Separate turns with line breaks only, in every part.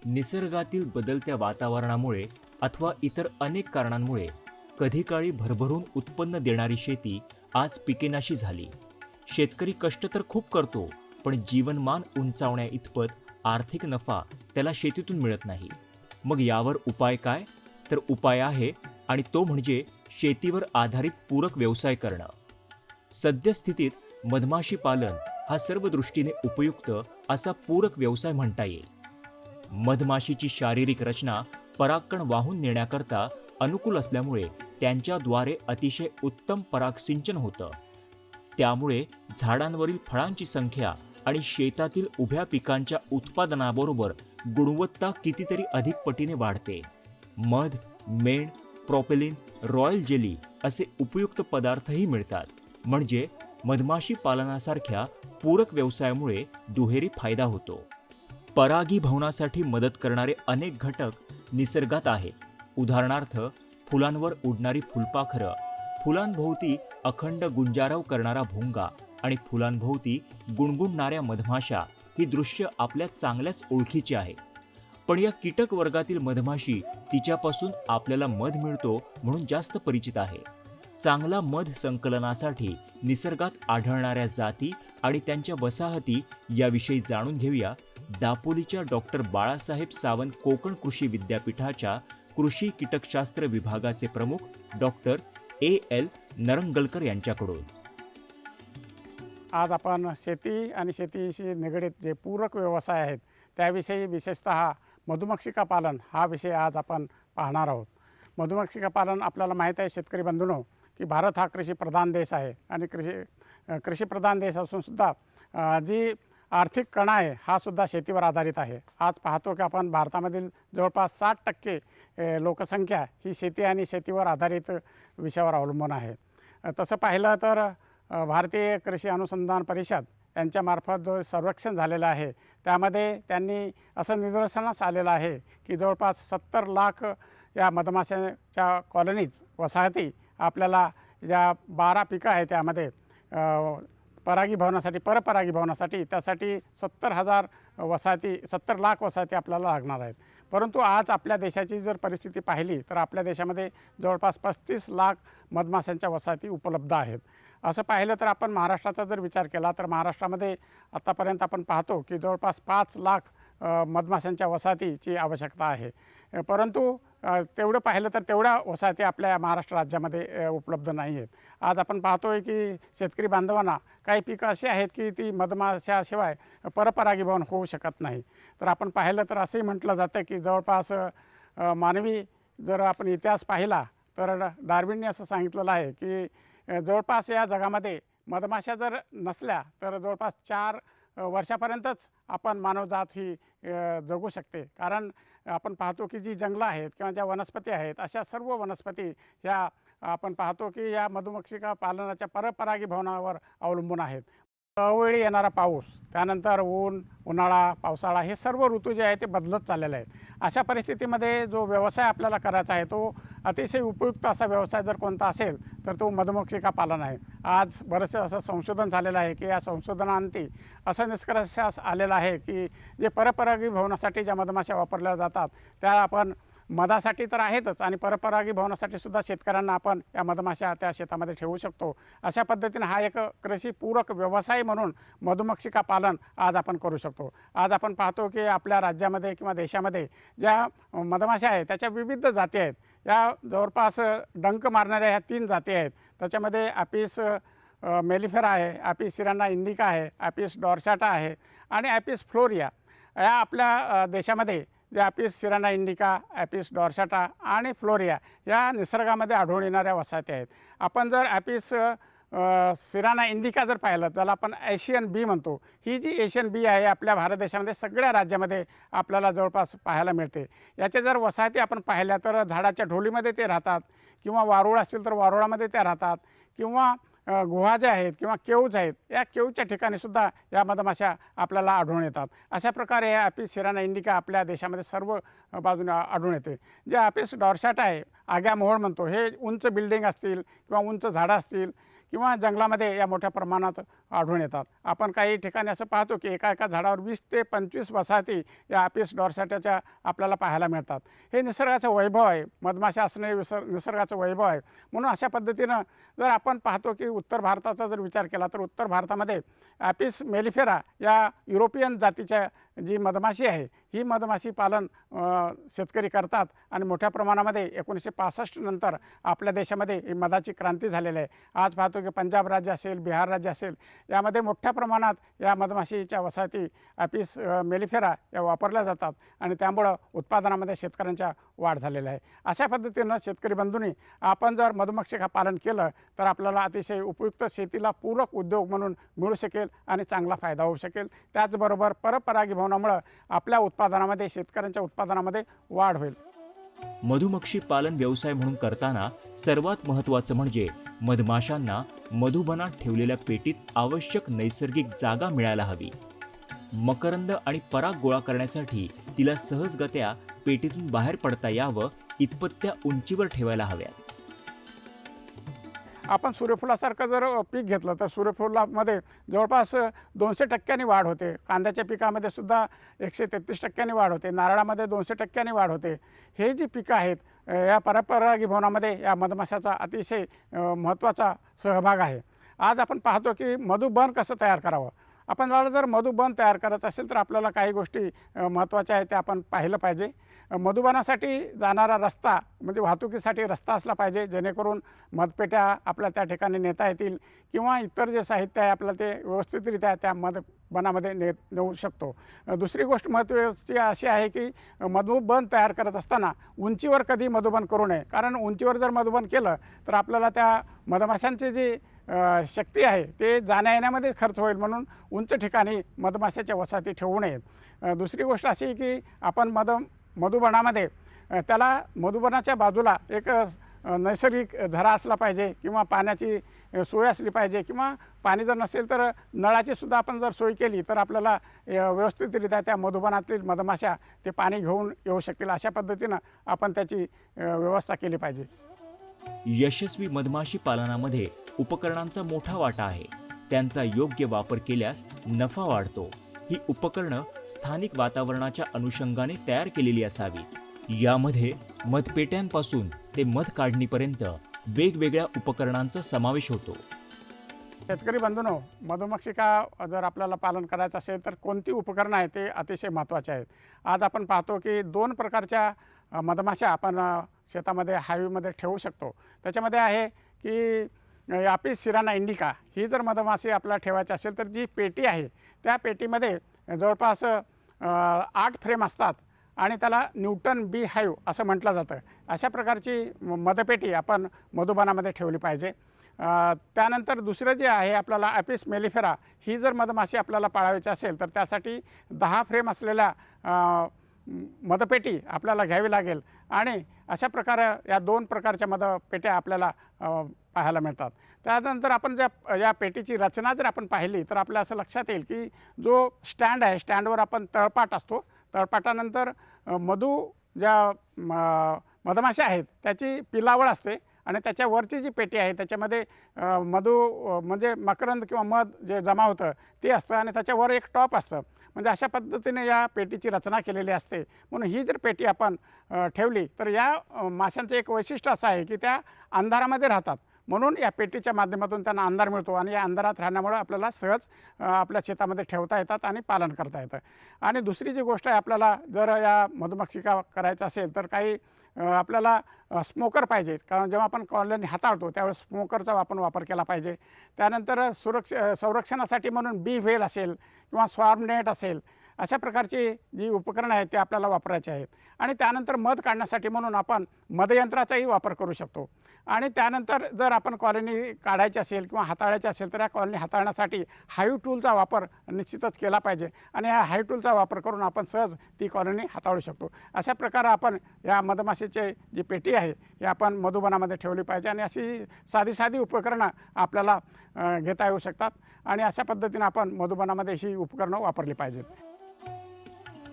निसर्गातील बदलत्या वातावरणामुळे अथवा इतर अनेक कारणांमुळे कधी काळी भरभरून उत्पन्न देणारी शेती आज पिकेनाशी झाली. शेतकरी कष्ट तर खूप करतो, पण जीवनमान उंचावण्या इतपत आर्थिक नफा त्याला शेतीतून मिळत नाही. मग यावर उपाय काय? तर उपाय आहे, आणि तो म्हणजे शेतीवर आधारित पूरक व्यवसाय करणं. सद्यस्थितीत मधमाशी पालन हा सर्व दृष्टीने उपयुक्त असा पूरक व्यवसाय म्हणता येईल. मधमाशीची शारीरिक रचना परागकण वाहून नेण्याकरता अनुकूल असल्यामुळे त्यांच्याद्वारे अतिशय उत्तम परागसिंचन होतं. त्यामुळे झाडांवरील फळांची संख्या आणि शेतातील उभ्या पिकांच्या उत्पादनाबरोबर गुणवत्ता कितीतरी अधिक पटीने वाढते. मध, मेण, प्रॉपेलिन, रॉयल जेली असे उपयुक्त पदार्थही मिळतात. म्हणजे मधमाशी पालनासारख्या पूरक व्यवसायामुळे दुहेरी फायदा होतो. परागीभवनासाठी मदत करणारे अनेक घटक निसर्गात आहेत. उदाहरणार्थ, फुलांवर उडणारी फुलपाखरं, फुलांभोवती अखंड गुंजारव करणारा भोंगा आणि फुलांभोवती गुणगुणणाऱ्या मधमाशा ही दृश्य आपल्या चांगल्याच ओळखीची आहेत. पण या कीटक वर्गातील मधमाशी तिच्यापासून आपल्याला मध मिळतो म्हणून जास्त परिचित आहे. चांगला मध संकलनासाठी निसर्गात आढळणाऱ्या जाती आणि त्यांच्या वसाहती याविषयी जाणून घेऊया दापोलीच्या डॉक्टर बाळासाहेब सावंत कोकण कृषी विद्यापीठाच्या कृषी कीटकशास्त्र विभागाचे प्रमुख डॉक्टर A.L. नरंगलकर यांच्याकडून.
आज आपण शेती आणि शेतीशी निगडीत जे पूरक व्यवसाय आहेत त्याविषयी, विशेषतः मधुमक्षिका पालन हा विषय आज आपण पाहणार आहोत. मधुमक्षिका पालन आपल्याला माहीत आहे शेतकरी बंधूंनो, की भारत हा कृषीप्रधान देश आहे आणि कृषीप्रधान देश असूनसुद्धा जी आर्थिक कणा आहे हा सुद्धा शेतीवर आधारित आहे. आज पाहतो की आपण भारतामधील जवळपास 60% लोकसंख्या ही शेती आणि शेतीवर आधारित विषयावर अवलंबून आहे. तसं पाहिलं तर भारतीय कृषी अनुसंधान परिषद यांच्यामार्फत जो सर्वेक्षण झालेलं आहे त्यामध्ये त्यांनी असं निदर्शनास आलेलं आहे की जवळपास 70 लाख या मधमाशांच्या कॉलनीज, वसाहती आपल्याला ज्या 12 पिकं आहेत त्यामध्ये परागीभवनासाठी, परपरागीभवनासाठी त्यासाठी 70 लाख वसाहती आपल्याला लागणार आहेत. परंतु आज आपल्या देशाची जर परिस्थिती पाहिली तर आपल्या देशामध्ये जवळपास 35 लाख मधमाशांच्या वसाहती उपलब्ध आहेत. असं पाहिलं तर आपण महाराष्ट्राचा जर विचार केला तर महाराष्ट्रामध्ये आत्तापर्यंत आपण पाहतो की जवळपास 5 लाख मधमाशांच्या वसाहतीची आवश्यकता आहे. परंतु तेवढं पाहिलं तर तेवढ्या वसाहती आपल्या महाराष्ट्र राज्यामध्ये उपलब्ध नाही आहेत. आज आपण पाहतो आहे की शेतकरी बांधवांना काही पिकं अशी आहेत की ती मधमाशाशिवाय परपरागीभवन होऊ शकत नाही. तर आपण पाहिलं तर असंही म्हटलं जातं की जवळपास मानवी जर आपण इतिहास पाहिला तर डार्विनने असं सांगितलेलं आहे की जवळपास या जगामध्ये मधमाशा जर नसल्या तर जवळपास 4 वर्षापर्यंतच आपण मानवजात ही जगू शकते. कारण आपण पाहतो की जी जंगलं आहेत किंवा ज्या वनस्पती आहेत अशा सर्व वनस्पती ह्या आपण पाहतो की या मधुमक्षिका पालनाच्या परपरागीभवनावर अवलंबून आहेत. अवेळी येणारा पाऊस, त्यानंतर ऊन, उन्हाळा, पावसाळा हे सर्व ऋतू जे आहे ते बदलत चाललेले आहेत. अशा परिस्थितीमध्ये जो व्यवसाय आपल्याला करायचा आहे तो अतिशय उपयुक्त असा व्यवसाय जर कोणता असेल तर तो मधुमक्षिका पालन आहे. आज बरेचसे असं संशोधन झालेलं आहे की या संशोधनाअंती असा निष्कर्षास आलेला आहे की जे परपरागीभवनासाठी ज्या मधमाशा वापरल्या जातात त्या आपण मधासाठी तर आहेतच आणि परपरागीभवनासाठी सुद्धा शेतकऱ्यांना आपण या मधमाशा त्या शेतामध्ये ठेवू शकतो. अशा पद्धतीने हा एक कृषीपूरक व्यवसाय म्हणून मधुमक्षिका पालन आज आपण करू शकतो. आज आपण पाहतो की आपल्या राज्यामध्ये किंवा देशामध्ये ज्या मधमाशा आहेत त्याच्या विविध जाती आहेत. या जवळपास डंक मारणाऱ्या ह्या 3 जाती आहेत. त्याच्यामध्ये ॲपिस मेलिफेरा आहे, ॲपिस सिरांडा इंडिका आहे, ॲपिस डॉर्साटा आहे आणि ॲपिस फ्लोरिया. या आपल्या देशामध्ये जे ॲपिस सिराना इंडिका, ॲपिस डॉर्साटा आणि फ्लोरिया या निसर्गामध्ये आढळून येणाऱ्या वसाहती आहेत. आपण जर ॲपिस सिराना इंडिका जर पाहिलं, त्याला आपण एशियन बी म्हणतो. ही जी एशियन बी आहे आपल्या भारत देशामध्ये सगळ्या राज्यामध्ये आपल्याला जवळपास पाहायला मिळते. याच्या जर वसाहती आपण पाहिल्या तर झाडाच्या ढोलीमध्ये ते राहतात, किंवा वारुळ असतील तर वारुळामध्ये त्या राहतात, किंवा गुहा ज्या आहेत किंवा केव्ज आहेत, या केव्जच्या ठिकाणीसुद्धा या मधमाशा आपल्याला आढळून येतात. अशा प्रकारे हे ॲपिस सिराना इंडिका आपल्या देशामध्ये सर्व बाजूने आढळून येते. जे ॲपिस डॉर्साटा आहे, आग्या मोहोळ म्हणतो, हे उंच बिल्डिंग असतील किंवा उंच झाडं असतील किंवा जंगलामध्ये या मोठ्या प्रमाणात आढळून येतात. आपण काही ठिकाणी असं पाहतो की एका एका झाडावर 20 ते 25 वसाहती या ॲपिस डॉर्साटाच्या आपल्याला पाहायला मिळतात. हे निसर्गाचं वैभव आहे, मधमाशा असणे निसर्गाचं वैभव आहे. म्हणून अशा पद्धतीनं जर आपण पाहतो की उत्तर भारताचा जर विचार केला तर उत्तर भारतामध्ये ॲपिस मेलिफेरा या युरोपियन जातीच्या जी मधमाशी आहे, ही मधमाशी पालन शेतकरी करतात आणि मोठ्या प्रमाणामध्ये 1965 नंतर आपल्या देशामध्ये ही मधाची क्रांती झालेली आहे. आज पाहतो की पंजाब राज्य असेल, बिहार राज्य असेल, यामध्ये मोठ्या प्रमाणात या मधमाशीच्या वसाहती ॲपिस मेलिफेरा या वापरल्या जातात आणि त्यामुळं उत्पादनामध्ये शेतकऱ्यांच्या वाढ झालेली आहे. अशा पद्धतीनं शेतकरी बंधूंनी आपण जर मधुमक्षिका पालन केलं तर आपल्याला अतिशय उपयुक्त शेतीला पूरक उद्योग म्हणून मिळू शकेल आणि चांगला फायदा होऊ शकेल. त्याचबरोबर परपरागीभवनामुळं आपल्या उत्पादनामध्ये, शेतकऱ्यांच्या उत्पादनामध्ये वाढ होईल.
मधुमक्षी पालन व्यवसाय म्हणून करताना सर्वात महत्त्वाचं म्हणजे मधमाशांना मधुबनात ठेवलेल्या पेटीत आवश्यक नैसर्गिक जागा मिळायला हवी. मकरंद आणि पराग गोळा करण्यासाठी तिला सहजगत्या पेटीतून बाहेर पडता यावं इतपत त्या उंचीवर ठेवायला हव्यात.
आपण सूर्यफुलासारखं जर पीक घेतलं तर सूर्यफुलामध्ये जवळपास 200% वाढ होते. कांद्याच्या पिकामध्ये सुद्धा 133% वाढ होते. नारळामध्ये 200% वाढ होते. हे जी पिकं आहेत, या परपरागीभवनामध्ये या मधमाशाचा अतिशय महत्त्वाचा सहभाग आहे. आज आपण पाहतो की मधुबन कसं तयार करावं. आपल्याला जर मधुबन तयार करायचं असेल तर आपल्याला काही गोष्टी महत्त्वाच्या आहेत त्या आपण पाहिलं पाहिजे. मधुबनासाठी जाणारा रस्ता म्हणजे वाहतुकीसाठी रस्ता असला पाहिजे, जेणेकरून मधपेट्या आपल्या त्या ठिकाणी नेता येतील किंवा इतर जे साहित्य आहे आपल्याला ते व्यवस्थितरित्या त्या मधुबनामध्ये नेऊ शकतो. दुसरी गोष्ट महत्त्वाची अशी आहे की मधुबन तयार करत असताना उंचीवर कधी मधुबन करू नये, कारण उंचीवर जर मधुबन केलं तर आपल्याला त्या मधमाशांची जी शक्ती आहे ते जाण्या येण्यामध्ये खर्च होईल. म्हणून उंच ठिकाणी मधमाशाच्या वसाहती ठेवू नयेत. दुसरी गोष्ट अशी की आपण मधुबनामध्ये त्याला मधुबनाच्या बाजूला एक नैसर्गिक झरा असला पाहिजे किंवा पाण्याची सोय असली पाहिजे, किंवा पाणी जर नसेल तर नळाची सुद्धा आपण जर सोय केली तर आपल्याला व्यवस्थितरित्या त्या मधुबनातील मधमाशा ते पाणी घेऊन येऊ शकतील. अशा पद्धतीनं आपण त्याची व्यवस्था केली पाहिजे.
यशस्वी मधमाशी पालनामध्ये उपकरणांचा मोठा वाटा आहे. त्यांचा योग्य वापर केल्यास नफा वाढतो. ही उपकरणं स्थानिक वातावरणाच्या अनुषंगाने तयार केलेली असावीत. यामध्ये मधपेट्यांपासून ते मध काढणीपर्यंत वेगवेगळ्या उपकरणांचा समावेश होतो.
शेतकरी बंधूंनो, मधुमक्षिका जर आपल्याला पालन करायचं असेल तर कोणती उपकरणं आहेत ते अतिशय महत्त्वाचे आहेत. आज आपण पाहतो की 2 प्रकारच्या मधमाशा आपण शेतामध्ये हायवेमध्ये ठेवू शकतो. त्याच्यामध्ये आहे की ॲपिस सिराना इंडिका ही जर मधमाशी आपल्याला ठेवायची असेल तर जी पेटी आहे त्या पेटीमध्ये जवळपास 8 फ्रेम असतात आणि त्याला न्यूटन बी हाईव असं म्हटलं जातं. अशा प्रकारची मधपेटी आपण मधुबनामध्ये ठेवली पाहिजे. त्यानंतर दुसरं जे आहे आपल्याला ॲपिस मेलिफेरा ही जर मधमाशी आपल्याला पाळायची असेल तर त्यासाठी 10 फ्रेम असलेल्या मधपेटी आपल्याला घ्यावी लागेल आणि अशा प्रकारे या 2 प्रकारच्या मधपेट्या आपल्याला पाहायला मिळतात. त्यानंतर आपण या पेटीची रचना जर आपण पाहिली तर आपल्या असं लक्षात येईल की जो स्टँड आहे, स्टँडवर आपण तळपाट असतो. तळपाटानंतर ज्या मधमाशा आहेत त्याची पिलावळ असते आणि त्याच्यावरची जी पेटी आहे त्याच्यामध्ये म्हणजे मकरंद किंवा मध जे जमा होतं ते असतं आणि त्याच्यावर एक टॉप असतं. म्हणजे अशा पद्धतीने या पेटीची रचना केलेली असते. म्हणून ही जर पेटी आपण ठेवली तर या माशांचं एक वैशिष्ट्य असं आहे की त्या अंधारामध्ये राहतात. म्हणून या पेटीच्या माध्यमातून त्यांना अंधार मिळतो आणि या अंधारात राहण्यामुळे आपल्याला सहज आपल्या शेतामध्ये ठेवता येतात आणि पालन करता येतं. आणि दुसरी जी गोष्ट आहे, आपल्याला जर या मधुमक्षिका करायचं असेल तर काही आपल्याला स्मोकर पाहिजे, कारण जेव्हा आपण कॉलनी हाताळतो त्यावेळेस स्मोकरचा आपण वापर केला पाहिजे. त्यानंतर संरक्षणासाठी म्हणून बी व्हेल असेल किंवा स्वार्म नेट असेल अशा प्रकारची जी उपकरणं आहेत ते आपल्याला वापरायचे आहेत. आणि त्यानंतर मध काढण्यासाठी म्हणून आपण मधयंत्राचाही वापर करू शकतो. आणि त्यानंतर जर आपण कॉलनी काढायची असेल किंवा हाताळायची असेल तर या कॉलनी हाताळण्यासाठी हाईव टूलचा वापर निश्चितच केला पाहिजे आणि ह्या हाईव टूलचा वापर करून आपण सहज ती कॉलनी हाताळू शकतो. अशा प्रकारे आपण या मधमाशीची जी पेटी आहे ही आपण मधुबनामध्ये ठेवली पाहिजे आणि अशी साधी साधी उपकरणं आपल्याला घेता येऊ शकतात आणि अशा पद्धतीने आपण मधुबनामध्ये ही उपकरणं वापरली पाहिजेत.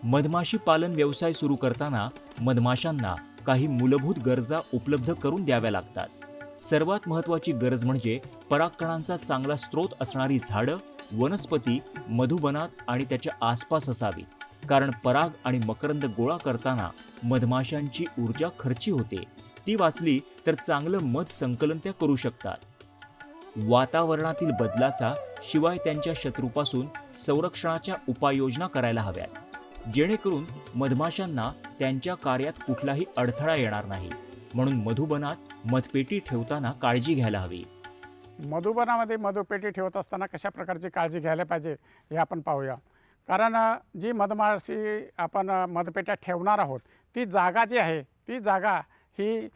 मधमाशी पालन व्यवसाय सुरू करताना मधमाशांना काही मूलभूत गरजा उपलब्ध करून द्याव्या लागतात. सर्वात महत्त्वाची गरज म्हणजे परागकणांचा चांगला स्रोत असणारी झाडं, वनस्पती मधुबनात आणि त्याच्या आसपास असावी. कारण पराग आणि मकरंद गोळा करताना मधमाशांची ऊर्जा खर्ची होते. ती वाचली तर चांगलं मध संकलन त्या करू शकतात. वातावरणातील बदलाचा शिवाय त्यांच्या शत्रूपासून संरक्षणाच्या उपाययोजना करायला हव्यात, जेणेकरून मधमाशांना त्यांच्या कार्यात कुठलाही अडथळा येणार नाही. म्हणून मधुबनात मधपेटी ठेवताना काळजी घ्यायला हवी.
मधुबनामध्ये मधुपेटी ठेवत असताना कशा प्रकारची काळजी घ्यायला पाहिजे हे आपण पाहूया. कारण जी मधमाशी आपण मधपेट्या ठेवणार आहोत ती जागा जी आहे ती जागा ही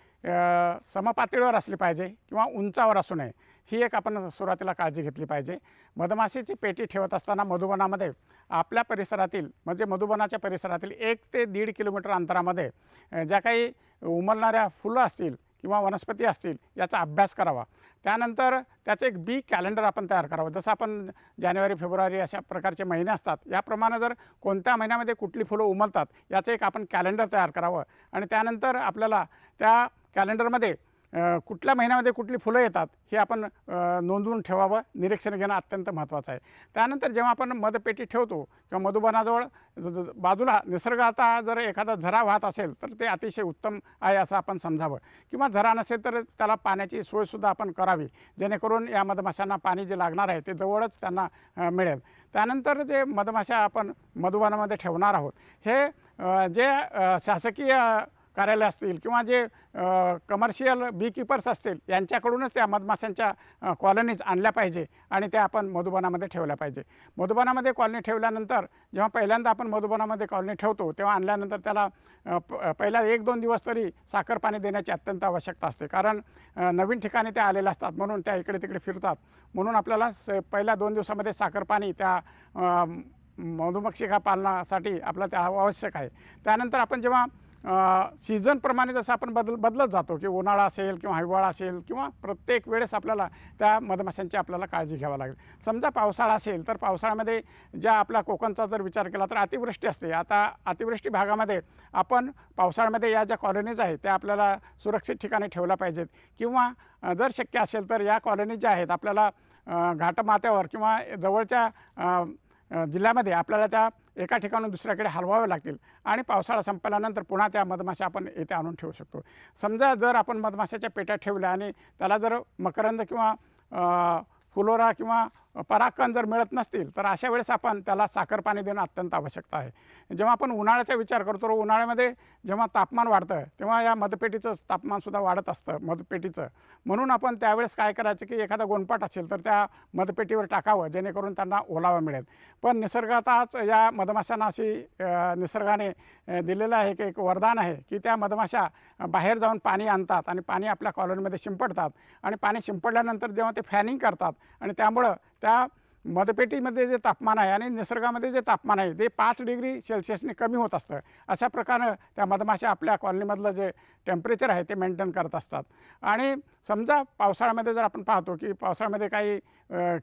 समपातळीवर असली पाहिजे किंवा उंचावर असू नये. ही एक आपण सुरुवातीला काळजी घेतली पाहिजे. मधमाशीची पेटी ठेवत असताना मधुबनामध्ये आपल्या परिसरातील म्हणजे मधुबनाच्या परिसरातील 1 ते 1.5 किलोमीटर अंतरामध्ये ज्या काही उमलणाऱ्या फुलं असतील किंवा वनस्पती असतील याचा अभ्यास करावा. त्यानंतर त्याचं एक बी कॅलेंडर आपण तयार करावं. जसं आपण जानेवारी फेब्रुवारी अशा प्रकारचे महिने असतात याप्रमाणे जर कोणत्या महिन्यामध्ये कुठली फुलं उमलतात याचं एक आपण कॅलेंडर तयार करावं आणि त्यानंतर आपल्याला त्या कॅलेंडरमध्ये कुठल्या महिन्यामध्ये कुठली फुलं येतात हे आपण नोंदवून ठेवावं. निरीक्षण घेणं अत्यंत महत्त्वाचं आहे. त्यानंतर जेव्हा आपण मधपेटी ठेवतो किंवा मधुबनाजवळ बाजूला निसर्गाचा जर एखादा झरा वाहत असेल तर ते अतिशय उत्तम आहे असं आपण समजावं किंवा झरा नसेल तर त्याला पाण्याची सोयसुद्धा आपण करावी, जेणेकरून या मधमाशांना पाणी जे लागणार आहे ते जवळच त्यांना मिळेल. त्यानंतर जे मधमाशा आपण मधुबनामध्ये ठेवणार आहोत हे जे शासकीय कार्यालय असतील किंवा जे कमर्शियल बी कीपर्स असतील यांच्याकडूनच त्या मधमाशांच्या कॉलनीज आणल्या पाहिजे आणि त्या आपण मधुबनामध्ये ठेवल्या पाहिजे. मधुबनामध्ये कॉलनी ठेवल्यानंतर जेव्हा पहिल्यांदा आपण मधुबनामध्ये कॉलनी ठेवतो तेव्हा आणल्यानंतर त्याला पहिला 1-2 दिवस तरी साखर पाणी देण्याची अत्यंत आवश्यकता असते. कारण नवीन ठिकाणी त्या आलेल्या असतात म्हणून त्या इकडे तिकडे फिरतात. म्हणून आपल्याला पहिल्या 2 दिवसामध्ये साखर पाणी त्या मधुमक्षिका पालनासाठी आपल्याला त्या आवश्यक आहे. त्यानंतर आपण जेव्हा सीझनप्रमाणे जसं आपण बदलत जातो की उन्हाळा असेल किंवा हिवाळा असेल किंवा प्रत्येक वेळेस आपल्याला त्या मधमाशांची आपल्याला काळजी घ्यावी लागेल. समजा पावसाळा असेल तर पावसाळ्यामध्ये ज्या आपला कोकणचा जर विचार केला तर अतिवृष्टी असते. आता अतिवृष्टी भागामध्ये आपण पावसाळ्यामध्ये या ज्या कॉलनीज आहेत त्या आपल्याला सुरक्षित ठिकाणी ठेवल्या पाहिजेत किंवा जर शक्य असेल तर या कॉलनीज ज्या आहेत आपल्याला घाटमाथ्यावर किंवा जवळच्या जिल्ह्यामध्ये आपल्याला त्या एका ठिकाणून दुसऱ्याकडे हलवावे लागतील आणि पावसाळा संपल्यानंतर पुन्हा त्या मधमाशा आपण येथे आणून ठेवू शकतो. समजा जर आपण मधमाशाच्या पेट्या ठेवल्या आणि त्याला जर मकरंद किंवा फुलोरा किंवा परागकण जर मिळत नसतील तर अशा वेळेस आपण त्याला साखर पाणी देणं अत्यंत आवश्यकता आहे. जेव्हा आपण उन्हाळ्याचा विचार करतो उन्हाळ्यामध्ये जेव्हा तापमान वाढतं तेव्हा या मधपेटीचं तापमानसुद्धा वाढत असतं मधपेटीचं. म्हणून आपण त्यावेळेस काय करायचं की एखादा गोंडपाट असेल तर त्या मधपेटीवर टाकावं जेणेकरून त्यांना ओलावा मिळेल. पण निसर्गातच या मधमाशांना अशी निसर्गाने दिलेलं आहे की एक वरदान आहे की त्या मधमाशा बाहेर जाऊन पाणी आणतात आणि पाणी आपल्या कॉलनीमध्ये शिंपडतात आणि पाणी शिंपडल्यानंतर जेव्हा ते फॅनिंग करतात आणि त्यामुळं त्या मधपेटीमध्ये जे तापमान आहे आणि निसर्गामध्ये जे तापमान आहे ते 5 डिग्री सेल्सिअसने कमी होत असतं. अशा प्रकारे त्या मधमाशा आपल्या कॉलनीमधलं जे टेम्परेचर आहे ते मेंटेन करत असतात. आणि समजा पावसाळ्यामध्ये जर आपण पाहतो की पावसाळ्यामध्ये काही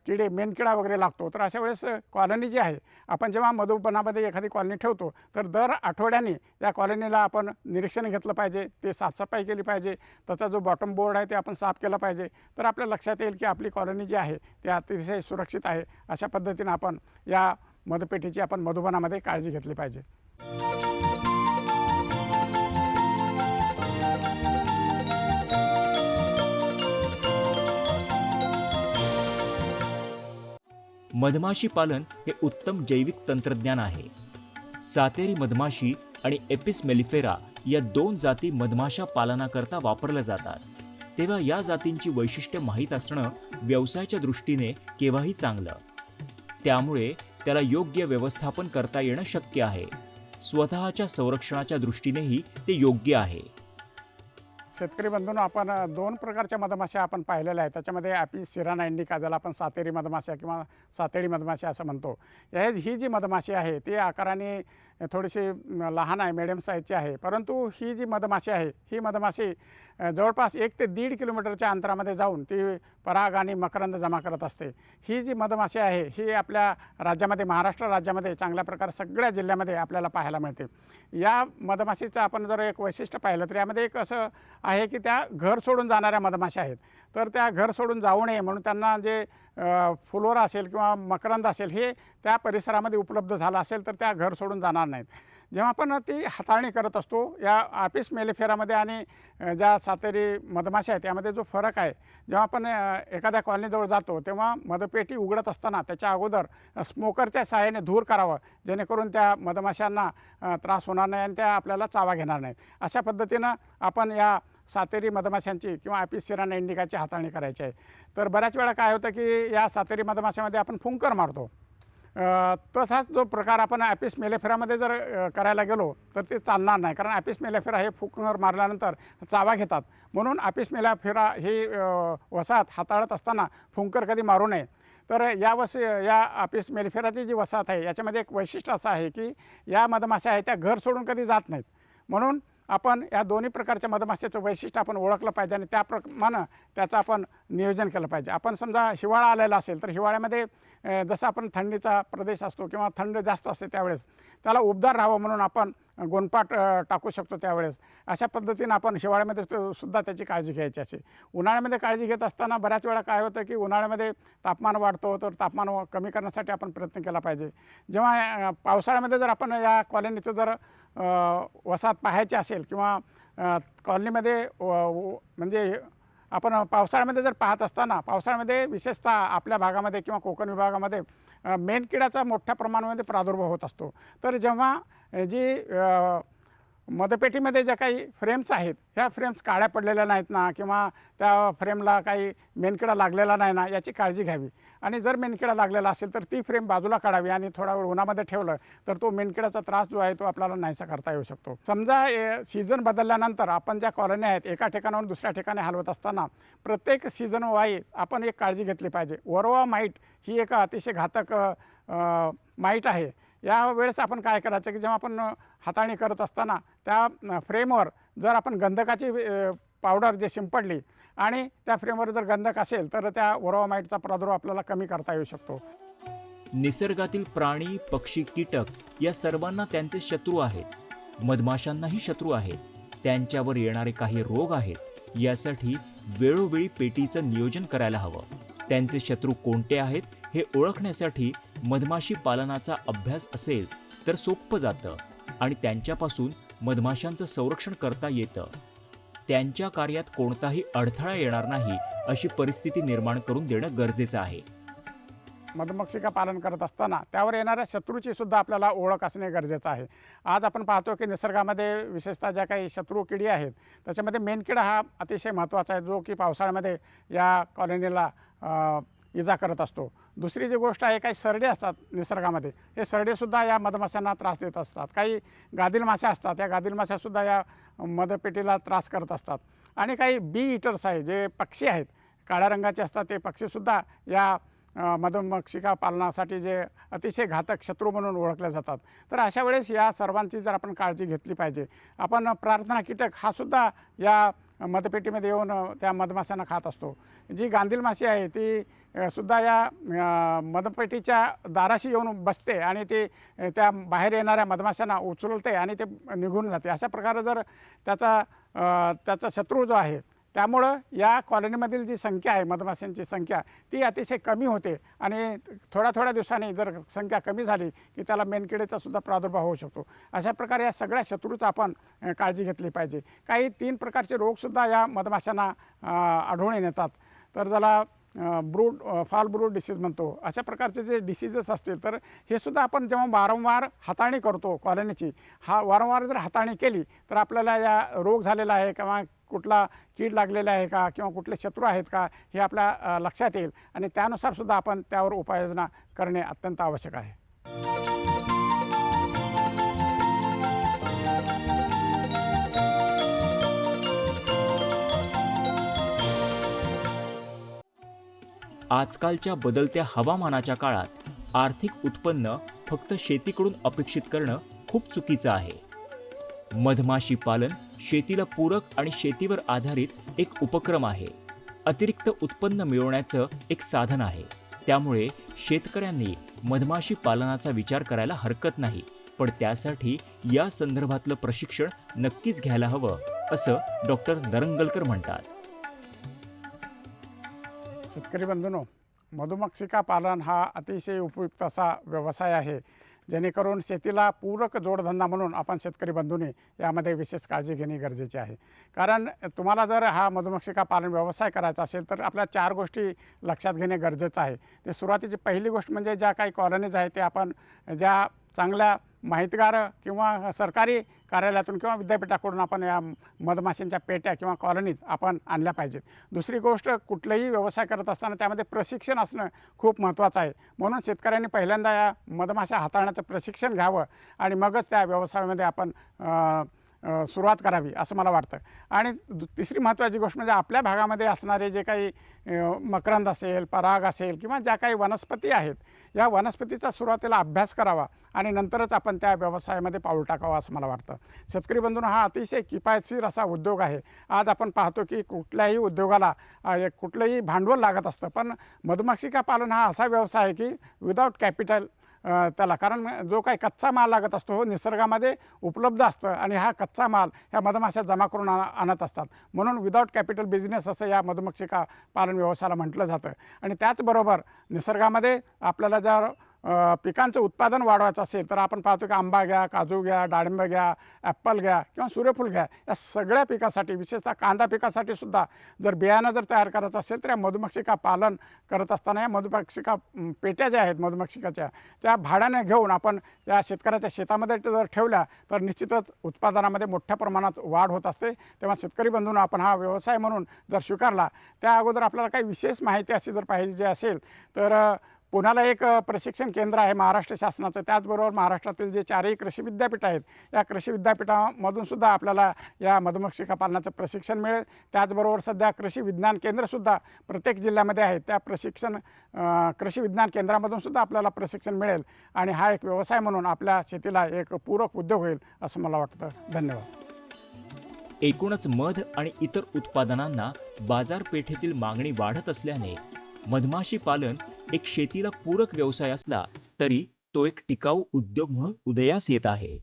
किडे मेनकिडा वगैरे लागतो तर अशा वेळेस कॉलनी जी आहे आपण जेव्हा मधुबनामध्ये एखादी कॉलनी ठेवतो तर दर आठवड्याने या कॉलनीला आपण निरीक्षण घेतलं पाहिजे, ते साफसफाई केली पाहिजे, त्याचा जो बॉटम बोर्ड आहे ते आपण साफ केला पाहिजे. तर आपल्या लक्षात येईल की आपली कॉलनी जी आहे ती अतिशय सुरक्षित आहे. अशा पद्धतीने आपण या मधपेटीची आपण मधुबनामध्ये काळजी घेतली पाहिजे.
मधमाशी पालन हे उत्तम जैविक तंत्रज्ञान आहे. सातेरी मधमाशी आणि एपिस मेलिफेरा या 2 जाती मधमाशा पालनाकरता वापरल्या जातात. तेव्हा या जातींची वैशिष्ट्ये माहीत असणं व्यवसायाच्या दृष्टीने केव्हाही चांगलं. त्यामुळे त्याला योग्य व्यवस्थापन करता येणं शक्य आहे. स्वतःच्या संरक्षणाच्या दृष्टीनेही ते योग्य आहे.
शेतकरी बंधूंनो, आपण दोन प्रकारच्या मधमाशा आपण पाहिलेल्या आहेत. त्याच्यामध्ये ॲपिस सिराना इंडिका, ज्याला आपण सातेरी मधमाशा किंवा सातेडी मधमाशा असं म्हणतो. ही जी मधमाशी आहे ती आकाराने थोडीशी लहान आहे, मिडियम साईजची आहे. परंतु ही जी मधमाशी आहे, ही मधमाशी जवळपास 1 ते 1.5 किलोमीटरच्या अंतरामध्ये जाऊन ती पराग आणि मकरंद जमा करत असते. ही जी मधमाशी आहे ही आपल्या राज्यामध्ये, महाराष्ट्र राज्यामध्ये चांगल्या प्रकारे सगळ्या जिल्ह्यामध्ये आपल्याला पाहायला मिळते. या मधमाशीचं आपण जर एक वैशिष्ट्य पाहिलं तर यामध्ये एक असं आहे की त्या घर सोडून जाणाऱ्या मधमाशा आहेत. तर त्या घर सोडून जाऊ नये म्हणून त्यांना जे फुलोरा असेल किंवा मकरंद असेल हे त्या परिसरामध्ये उपलब्ध झालं असेल तर त्या घर सोडून जाणार नाहीत. जेव्हा आपण ती हाताळणी करत असतो या ॲपिस मेलिफेरामध्ये आणि ज्या सातेरी मधमाशा आहेत यामध्ये जो फरक आहे, जेव्हा आपण एखाद्या कॉलनीजवळ जातो तेव्हा मधपेटी उघडत असताना त्याच्या अगोदर स्मोकरच्या सहाय्याने धूर करावं, जेणेकरून त्या मधमाशांना त्रास होणार नाही आणि त्या आपल्याला चावा घेणार नाहीत. अशा पद्धतीनं आपण या सातेरी मधमाशांची किंवा ॲपिस सिराना इंडिकाची हाताळणी करायची आहे. तर बऱ्याच वेळा काय होतं की या सातेरी मधमाशामध्ये आपण फुंकर मारतो. तसाच जो प्रकार आपण ॲपिस मेलिफेरामध्ये जर करायला गेलो तर ते चालणार नाही, कारण ॲपिस मेलिफेरा हे फुंकर मारल्यानंतर चावा घेतात. म्हणून ॲपिस मेलिफेरा ही वसाहत हाताळत असताना फुंकर कधी मारू नये. तर या ॲपिस मेलिफेराची जी वसाहत आहे याच्यामध्ये एक वैशिष्ट्य असं आहे की या मधमाशा आहेत त्या घर सोडून कधी जात नाहीत. म्हणून आपण या दोन्ही प्रकारच्या मधमाशाचं वैशिष्ट्य आपण ओळखलं पाहिजे आणि त्याप्रमाणे त्याचं आपण नियोजन केलं पाहिजे. आपण समजा हिवाळा आलेला असेल तर हिवाळ्यामध्ये जसं आपण थंडीचा प्रदेश असतो किंवा थंड जास्त असते त्यावेळेस त्याला उबदार राहावं म्हणून आपण गोनपाट टाकू शकतो. त्यावेळेस अशा पद्धतीनं आपण हिवाळ्यामध्ये सुद्धा त्याची काळजी घ्यायची असते. उन्हाळ्यामध्ये काळजी घेत असताना बऱ्याच वेळा काय होतं की उन्हाळ्यामध्ये तापमान वाढतो, तर तापमान कमी करण्यासाठी आपण प्रयत्न केला पाहिजे. जेव्हा पावसाळ्यामध्ये जर आपण या कॉलनीचं जर वसाहत पाहायची असेल किंवा कॉलनीमध्ये म्हणजे आपण पावसाळ्यामध्ये जर पाहत असताना पावसाळ्यामध्ये विशेषतः आपल्या भागामध्ये किंवा कोकण विभागामध्ये मेणकिड्याचा मोठ्या प्रमाणामध्ये प्रादुर्भाव होत असतो. तर जेव्हा जी मधपेटीमध्ये ज्या काही फ्रेम्स आहेत ह्या फ्रेम्स काळ्या पडलेल्या नाहीत ना किंवा त्या फ्रेमला काही मेणकिडा लागलेला नाही ना याची काळजी घ्यावी. आणि जर मेणकिडा लागलेला असेल तर ती फ्रेम बाजूला काढावी आणि थोडा वेळ उन्हामध्ये ठेवलं तर तो मेणकिड्याचा त्रास जो आहे तो आपल्याला नाहीसा करता येऊ शकतो. समजा सीझन बदलल्यानंतर आपण ज्या कॉलनी आहेत एका ठिकाणाहून दुसऱ्या ठिकाणी हलवत असताना प्रत्येक सीझन वाईज आपण एक काळजी घेतली पाहिजे. वरवा माईट ही एक अतिशय घातक माईट आहे. यावेळेस आपण काय करायचं की जेव्हा आपण हाताळणी करत असताना त्या फ्रेमवर जर आपण गंधकाची पावडर जे शिंपडली आणि त्या फ्रेमवर जर गंधक असेल तर त्या वरवा माईटचा प्रादुर्भाव आपल्याला कमी करता येऊ शकतो.
निसर्गातील प्राणी, पक्षी, कीटक या सर्वांना त्यांचे शत्रू आहेत. मधमाशांनाही शत्रू आहेत. त्यांच्यावर येणारे काही रोग आहेत. यासाठी वेळोवेळी पेटीचं नियोजन करायला हवं. त्यांचे शत्रू कोणते आहेत हे ओळखण्यासाठी मधमाशी पालनाचा अभ्यास असेल तर सोपं जातं आणि त्यांच्यापासून मधमाशांचं संरक्षण करता येतं. त्यांच्या कार्यात कोणताही अडथळा येणार नाही अशी परिस्थिती निर्माण करून देणं गरजेचं आहे.
मधमाशिका पालन करत असताना त्यावर येणाऱ्या शत्रूची सुद्धा आपल्याला ओळख असणे गरजेचं आहे. आज आपण पाहतो की निसर्गामध्ये विशेषतः ज्या काही शत्रू किडी आहेत त्याच्यामध्ये मेणकिडा हा अतिशय महत्त्वाचा आहे, जो की पावसाळ्यामध्ये या कॉलनीला इजा करत असतो. दुसरी जी गोष्ट आहे, काही सरडे असतात निसर्गामध्ये, हे सरडेसुद्धा या मधमाशांना त्रास देत असतात. काही गादील माश्या असतात, या गादील माश्यासुद्धा या मधपेटीला त्रास करत असतात. आणि काही बी इटर्स आहे, जे पक्षी आहेत काळ्या रंगाचे असतात, ते पक्षीसुद्धा या मधमाशिका पालनासाठी जे अतिशय घातक शत्रू म्हणून ओळखले जातात. तर अशा वेळेस या सर्वांची जर आपण काळजी घेतली पाहिजे. आपण प्रार्थना कीटक हा सुद्धा या मधपेटीमध्ये येऊन त्या मधमाशांना खात असतो. जी गांधील माशी आहे ती सुद्धा या मधपेटीच्या दाराशी येऊन बसते आणि ती त्या बाहेर येणाऱ्या मधमाशांना उचलते आणि ते निघून जाते. अशा प्रकारे जर त्याचा शत्रू जो आहे त्यामुळं या कॉलनीमधील जी संख्या आहे मधमाशांची संख्या ती अतिशय कमी होते आणि थोड्या दिवसांनी जर संख्या कमी झाली की त्याला मेणकिडेचा सुद्धा प्रादुर्भाव होऊ शकतो. अशा प्रकारे या सगळ्या शत्रूचा आपण काळजी घेतली पाहिजे. काही 3 प्रकारचे रोगसुद्धा या मधमाशांना आढळून येतात. तर ज्याला फॉल ब्रूड डिसीज म्हणतो. अशा प्रकारचे जे डिसीजेस असतील तर हे सुद्धा आपण जेव्हा वारंवार हाताळणी करतो कॉलनीची, वारंवार जर हाताळणी केली तर आपल्याला या रोग झालेला आहे किंवा कुठला कीड लागलेला आहे का किंवा कुठले शत्रू आहेत का हे आपल्या लक्षात येईल आणि त्यानुसार सुद्धा आपण त्यावर उपाययोजना करणे अत्यंत आवश्यक आहे.
आजकालच्या बदलत्या हवामानाच्या काळात आर्थिक उत्पन्न फक्त शेतीकडून अपेक्षित करणं खूप चुकीचं आहे. मधमाशी पालन शेतीला पूरक आणि शेतीवर आधारित एक उपक्रम आहे. अतिरिक्त उत्पन्न मिळवण्याचं एक साधन आहे. त्यामुळे शेतकऱ्यांनी मधमाशी पालनाचा विचार करायला हरकत नाही, पण त्यासाठी या संदर्भातलं प्रशिक्षण नक्कीच घ्यायला हवं, असं डॉक्टर दरंगलकर म्हणतात.
शेतकरी बंधूंनो, मधुमक्षिका पालन हा अतिशय उपयुक्त असा व्यवसाय आहे, जेणेकरून शेतीला पूरक जोडधंदा म्हणून आपण शेतकरी बंधूंनी यामध्ये विशेष काळजी घेणे गरजेचे आहे. कारण तुम्हाला जर हा मधुमक्षिका पालन व्यवसाय करायचा असेल तर आपल्या 4 गोष्टी लक्षात घेणे गरजेचं आहे. ते सुरुवातीची पहिली गोष्ट म्हणजे ज्या काही कॉलनीज आहेत ते आपण ज्या चांगल्या माहितगार किंवा सरकारी कार्यालयातून किंवा विद्यापीठाकडून आपण या मधमाशींच्या पेट्या किंवा कॉलनीज आपण आणल्या पाहिजेत. दुसरी गोष्ट, कुठलाही व्यवसाय करत असताना त्यामध्ये प्रशिक्षण असणं खूप महत्त्वाचं आहे. म्हणून शेतकऱ्यांनी पहिल्यांदा या मधमाशा हाताळण्याचं प्रशिक्षण घ्यावं आणि मगच त्या व्यवसायामध्ये आपण सुरुवात करावी असं मला वाटतं. आणि तिसरी महत्त्वाची गोष्ट म्हणजे आपल्या भागामध्ये असणारे जे काही मकरंद असेल, पराग असेल किंवा ज्या काही वनस्पती आहेत, या वनस्पतीचा सुरुवातीला अभ्यास करावा आणि नंतरच आपण त्या व्यवसायामध्ये पाऊल टाकावं असं मला वाटतं. शेतकरी बंधूंनो, हा अतिशय किफायतशीर असा उद्योग आहे. आज आपण पाहतो की कुठल्याही उद्योगाला कुठलंही भांडवल लागत असतं, पण मधुमक्षिका पालन हा असा व्यवसाय आहे की विदाऊट कॅपिटल त्याला, कारण जो काही कच्चा माल लागत असतो हो निसर्गामध्ये उपलब्ध असतं आणि हा कच्चा माल ह्या मधमाशा जमा करून आणत असतात. म्हणून विदाऊट कॅपिटल बिझनेस असं या मधुमक्षिका पालन व्यवसायाला म्हटलं जातं. आणि त्याचबरोबर निसर्गामध्ये आपल्याला जर पिकांचं उत्पादन वाढवायचं असेल तर आपण पाहतो की आंबा घ्या, काजू घ्या, डाळिंब घ्या, ॲप्पल घ्या किंवा सूर्यफूल घ्या, या सगळ्या पिकासाठी, विशेषतः कांदा पिकासाठी सुद्धा जर बियाणं जर तयार करायचं असेल तर या मधुमक्षिका पालन करत असताना या मधुमक्षिका पेट्या ज्या आहेत मधुमक्षिकाच्या, त्या भाड्याने घेऊन आपण या शेतकऱ्याच्या शेतामध्ये जर ठेवल्या तर निश्चितच उत्पादनामध्ये मोठ्या प्रमाणात वाढ होत असते. तेव्हा शेतकरी बंधूंनो, आपण हा व्यवसाय म्हणून जर स्वीकारला, त्या अगोदर आपल्याला काही विशेष माहिती अशी जर पाहिजे असेल तर पुण्याला एक प्रशिक्षण केंद्र आहे महाराष्ट्र शासनाचं. त्याचबरोबर महाराष्ट्रातील जे 4ही कृषी विद्यापीठ आहेत, या कृषी विद्यापीठामधून सुद्धा आपल्याला या मधुमक्षिका पालनाचं प्रशिक्षण मिळेल. त्याचबरोबर सध्या कृषी विज्ञान केंद्रसुद्धा प्रत्येक जिल्ह्यामध्ये आहेत. त्या कृषी विज्ञान केंद्रामधून सुद्धा आपल्याला प्रशिक्षण मिळेल आणि हा एक व्यवसाय म्हणून आपल्या शेतीला एक पूरक उद्योग होईल असं मला वाटतं. धन्यवाद.
एकूणच मध आणि इतर उत्पादनांना बाजारपेठेतील मागणी वाढत असल्याने मधमाशी पालन एक शेतीला पूरक व्यवसाय असला तरी तो एक टिकाऊ उद्योग म्हणून उदयास येत आहे.